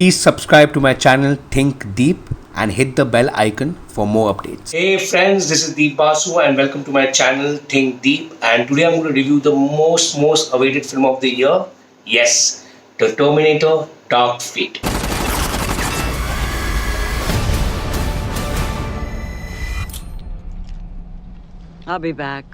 Please subscribe to my channel Think Deep and hit the bell icon for more updates. Hey friends, this is Basu and welcome to my channel Think Deep, and today I'm going to review the most awaited film of the year. Yes, the Terminator Dark Fate. I'll be back.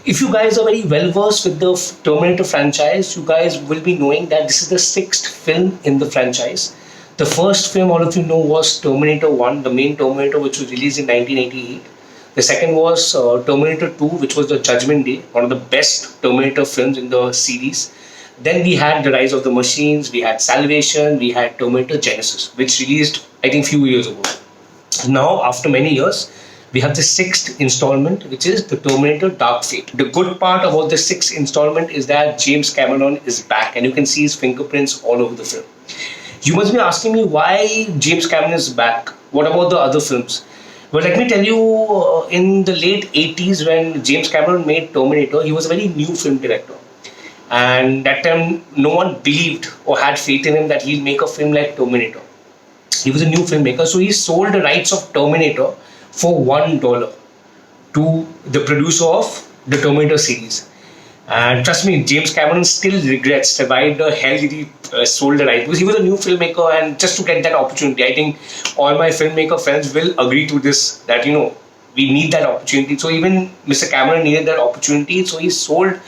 If you guys are very well versed with the Terminator franchise, you guys will be knowing that this is the sixth film in the franchise. The first film, all of you know, was Terminator 1, the main Terminator, which was released in 1988. The second was Terminator 2, which was the Judgment Day, one of the best Terminator films in the series. Then we had The Rise of the Machines, we had Salvation, we had Terminator Genesis, which released, I think, few years ago. Now, after many years, we have the sixth installment, which is the Terminator Dark Fate. The good part about the sixth installment is that James Cameron is back and you can see his fingerprints all over the film. You must be asking me why James Cameron is back. What about the other films? Well, let me tell you, in the late 80s when James Cameron made Terminator, he was a very new film director. And that time, no one believed or had faith in him that he'll make a film like Terminator. He was a new filmmaker, so he sold the rights of Terminator for $1 to the producer of the Terminator series. And trust me, James Cameron still regrets why the hell did he sold the rights, because he was a new filmmaker, and just to get that opportunity, I think all my filmmaker friends will agree to this, that we need that opportunity. So even Mr. Cameron needed that opportunity, so he sold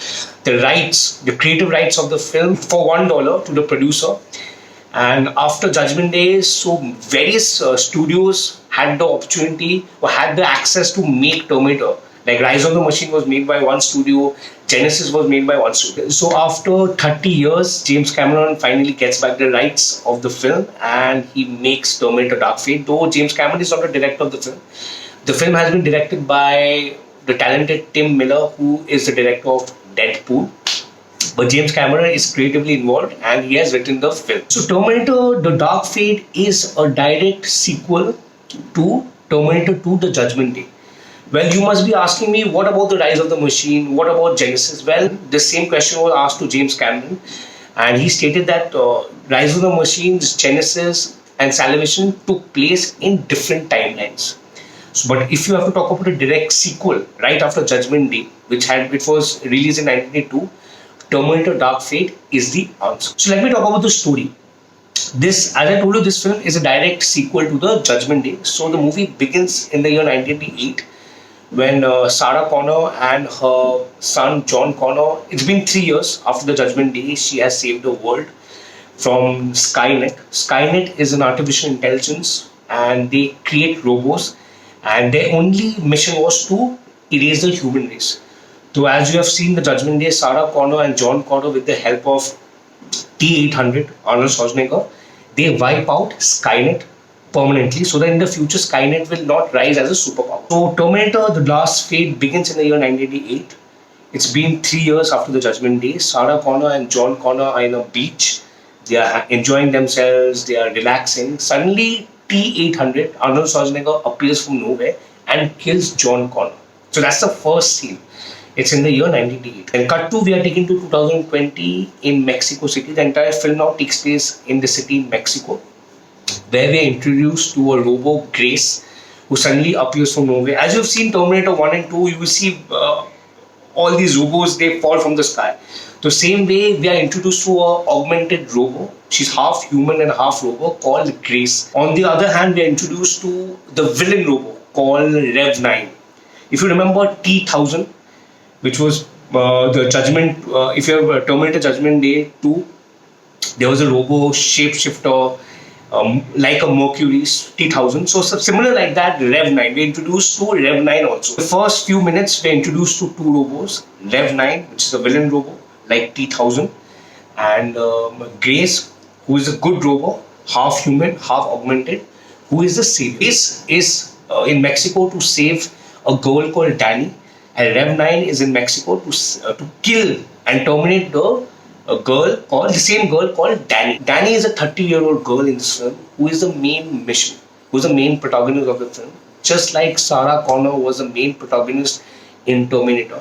the rights, the creative rights of the film for $1 to the producer. And after Judgment Day, so various studios had the opportunity or had the access to make Terminator. Like Rise of the Machine was made by one studio, Genesis was made by one studio. So after 30 years, James Cameron finally gets back the rights of the film and he makes Terminator Dark Fate. Though James Cameron is not the director of the film has been directed by the talented Tim Miller, who is the director of Deadpool. But James Cameron is creatively involved and he has written the film. So Terminator The Dark Fate is a direct sequel to Terminator 2 The Judgment Day. Well, you must be asking me, what about The Rise of the Machine? What about Genesis? Well, the same question was asked to James Cameron, and he stated that Rise of the Machines, Genesis and Salvation took place in different timelines. So, but if you have to talk about a direct sequel right after Judgment Day, which was released in 1982, Terminator Dark Fate is the answer. So let me talk about the story. This, as I told you, this film is a direct sequel to the Judgment Day. So the movie begins in the year 1988 when Sarah Connor and her son John Connor, it's been 3 years after the Judgment Day, she has saved the world from Skynet. Skynet is an artificial intelligence and they create robots, and their only mission was to erase the human race. So as you have seen the Judgment Day, Sarah Connor and John Connor, with the help of T-800, Arnold Schwarzenegger, they wipe out Skynet permanently, so that in the future Skynet will not rise as a superpower. So Terminator The Last Fate begins in the year 1988. It's been 3 years after the Judgment Day. Sarah Connor and John Connor are in a beach. They are enjoying themselves, they are relaxing. Suddenly T-800, Arnold Schwarzenegger, appears from nowhere and kills John Connor. So that's the first scene. It's in the year 1988. And cut to, we are taken to 2020 in Mexico City. The entire film now takes place in the city Mexico, where we are introduced to a robo, Grace, who suddenly appears from nowhere. As you've seen Terminator 1 and 2, you will see all these robots, they fall from the sky. The same way, we are introduced to an augmented robo. She's half human and half robo, called Grace. On the other hand, we are introduced to the villain robo called Rev 9. If you remember T-1000, which was the Judgment, if you have Terminator Judgment Day 2, there was a robo shapeshifter like a Mercury T-1000. So similar like that, Rev 9. We introduced to Rev 9 also. The first few minutes, we introduced to two robos, Rev 9, which is a villain robo like T-1000, and Grace, who is a good robo, half human, half augmented, who is the savior. Grace is in Mexico to save a girl called Danny, and Rev 9 is in Mexico to kill and terminate the same girl called Danny. Danny is a 30-year-old girl in this film who is the main mission, who is the main protagonist of the film, just like Sarah Connor was the main protagonist in Terminator.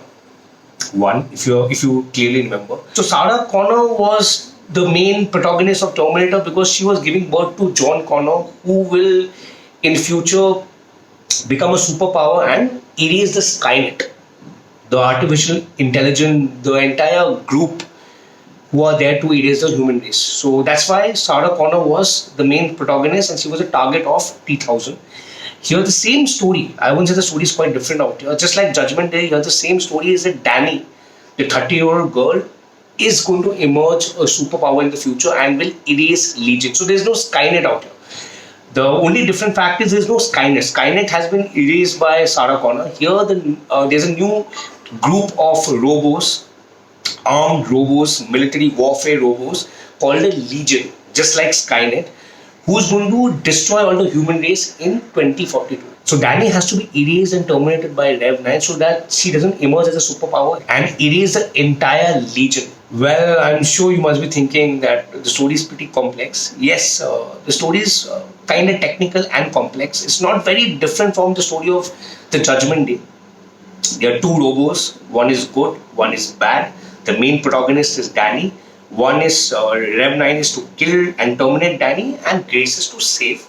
1, if you clearly remember. So Sarah Connor was the main protagonist of Terminator because she was giving birth to John Connor, who will in future become a superpower and erase the Skynet, the artificial intelligence, the entire group who are there to erase the human race. So that's why Sarah Connor was the main protagonist and she was a target of T-1000. Here the same story, I won't say the story is quite different out here. Just like Judgment Day, here the same story is that Danny, the 30-year-old girl, is going to emerge a superpower in the future and will erase Legion. So there's no Skynet out here. The only different fact is there's no Skynet. Skynet has been erased by Sarah Connor. Here there's a new group of robos, armed robos, military warfare robos called the Legion, just like Skynet, who's going to destroy all the human race in 2042. So Danny has to be erased and terminated by Rev 9 so that she doesn't emerge as a superpower and erase the entire Legion. Well, I'm sure you must be thinking that the story is pretty complex. Yes, the story is kind of technical and complex. It's not very different from the story of the Judgment Day. There are two robos. One is good, one is bad. The main protagonist is Danny. One is Rev 9 is to kill and terminate Danny, and Grace is to save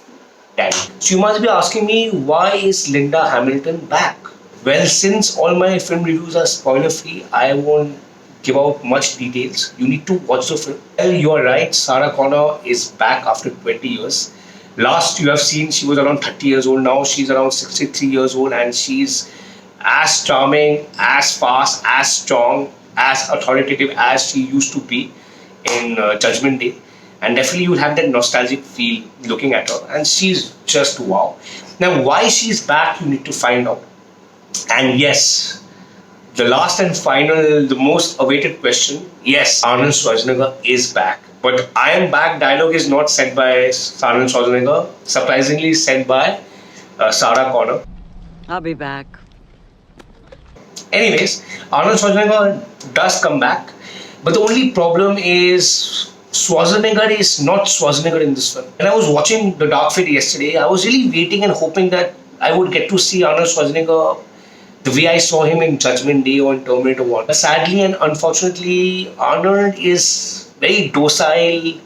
Danny. So you must be asking me, why is Linda Hamilton back? Well, since all my film reviews are spoiler free, I won't give out much details. You need to watch the film. Well, you are right. Sarah Connor is back after 20 years. Last you have seen, she was around 30 years old. Now she's around 63 years old, and she's as charming, as fast, as strong, as authoritative as she used to be in Judgment Day. And definitely you'll have that nostalgic feel looking at her, and she's just wow. Now, why she's back, you need to find out. And yes, the last and final, the most awaited question, yes, Arnold Schwarzenegger is back. But I am back dialogue is not said by Arnold Schwarzenegger, surprisingly said by Sarah Connor. I'll be back. Anyways, Arnold Schwarzenegger does come back, but the only problem is Schwarzenegger is not Schwarzenegger in this film. When I was watching The Dark Fate yesterday, I was really waiting and hoping that I would get to see Arnold Schwarzenegger the way I saw him in Judgment Day or in Terminator 1. But sadly and unfortunately, Arnold is very docile,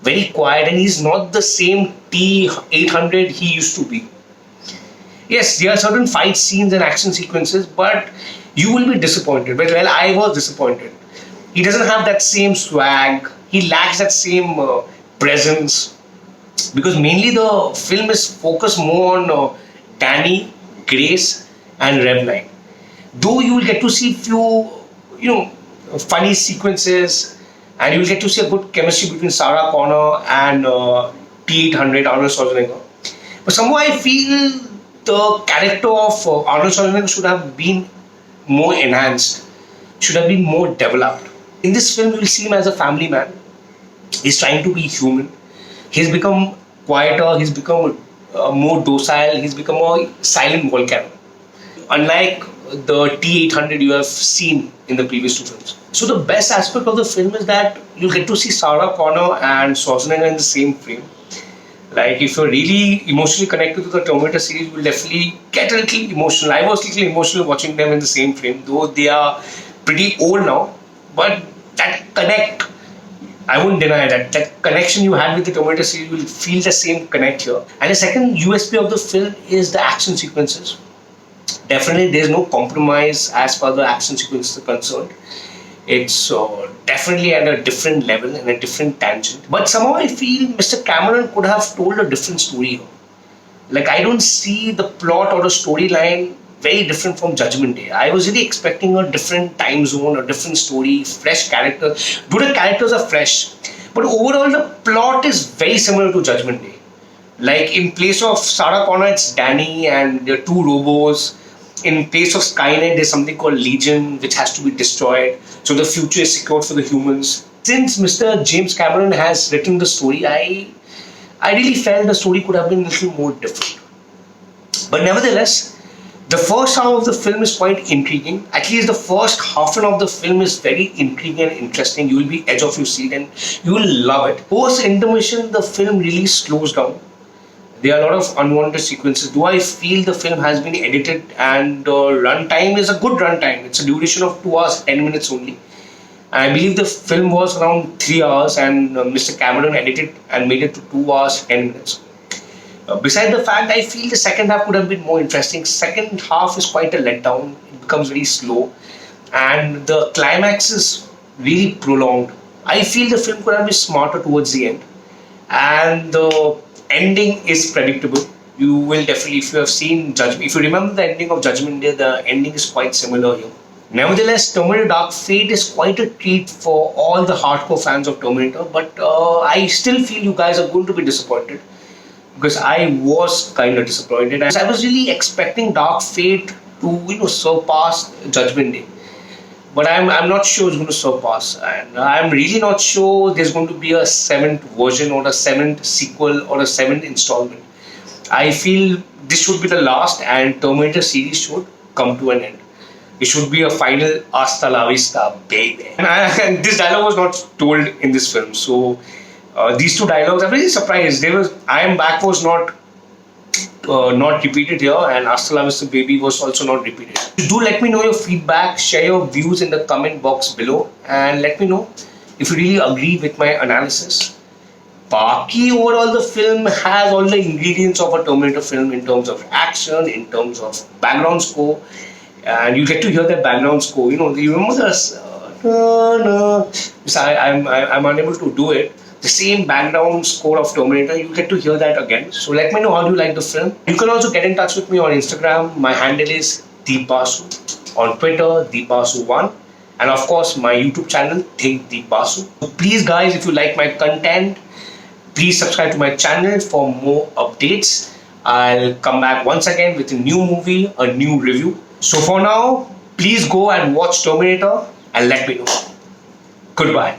very quiet, and he's not the same T-800 he used to be. Yes, there are certain fight scenes and action sequences, but you will be disappointed. Well, I was disappointed. He doesn't have that same swag. He lacks that same presence, because mainly the film is focused more on Danny, Grace, and Rev 9. Though you will get to see few, funny sequences, and you will get to see a good chemistry between Sarah Connor and T-800 Arnold Schwarzenegger. But somehow I feel the character of Arnold Schwarzenegger should have been more enhanced, should have been more developed. In this film, you will see him as a family man. He's trying to be human. He's become quieter, he's become more docile, he's become a silent volcano. Unlike the T-800 you have seen in the previous two films. So the best aspect of the film is that you'll get to see Sarah Connor and Schwarzenegger in the same frame. Like, if you're really emotionally connected to the Terminator series, you will definitely get a little emotional. I was a little emotional watching them in the same frame, though they are pretty old now. But that connect, I won't deny that connection you had with the Terminator series, you will feel the same connect here. And the second USP of the film is the action sequences. Definitely, there's no compromise as far as the action sequences are concerned. It's definitely at a different level and a different tangent. But somehow I feel Mr. Cameron could have told a different story here. Like, I don't see the plot or the storyline very different from Judgment Day. I was really expecting a different time zone, a different story, fresh characters. Though the characters are fresh, but overall the plot is very similar to Judgment Day. Like, in place of Sarah Connor, it's Danny and there are two robos. In place of Skynet, there's something called Legion, which has to be destroyed. So the future is secured for the humans. Since Mr. James Cameron has written the story, I really felt the story could have been a little more different. But nevertheless, the first half of the film is quite intriguing. At least the first half of the film is very intriguing and interesting. You will be edge of your seat and you will love it. Post intermission, the film really slows down. There are a lot of unwanted sequences. Do I feel the film has been edited and runtime is a good runtime? It's a duration of 2 hours 10 minutes only. And I believe the film was around 3 hours, and Mr. Cameron edited and made it to 2 hours 10 minutes. Beside the fact, I feel the second half could have been more interesting. Second half is quite a letdown. It becomes very slow, and the climax is really prolonged. I feel the film could have been smarter towards the end, and the ending is predictable. You will definitely, if you have seen Judgment, if you remember the ending of Judgment Day, the ending is quite similar here. Nevertheless, Terminator Dark Fate is quite a treat for all the hardcore fans of Terminator, but I still feel you guys are going to be disappointed because I was kind of disappointed. I was really expecting Dark Fate to surpass Judgment Day, but I'm not sure it's going to surpass, and I'm really not sure there's going to be a seventh version or a seventh sequel or a seventh installment. I feel this should be the last, and Terminator series should come to an end. It should be a final hasta la vista, baby. And this dialogue was not told in this film, so these two dialogues, I'm really surprised. I am back was not repeated here, and hasta la vista, baby was also not repeated. Do let me know your feedback, share your views in the comment box below, and let me know if you really agree with my analysis. Baki, overall, the film has all the ingredients of a Terminator film in terms of action, in terms of background score, and you get to hear that background score. You remember this? I'm unable to do it. The same background score of Terminator, you get to hear that again. So let me know how do you like the film. You can also get in touch with me on Instagram. My handle is Basu. On Twitter, Basu1. And of course, my YouTube channel, Think Basu. So please guys, if you like my content, please subscribe to my channel for more updates. I'll come back once again with a new movie, a new review. So for now, please go and watch Terminator and let me know. Goodbye.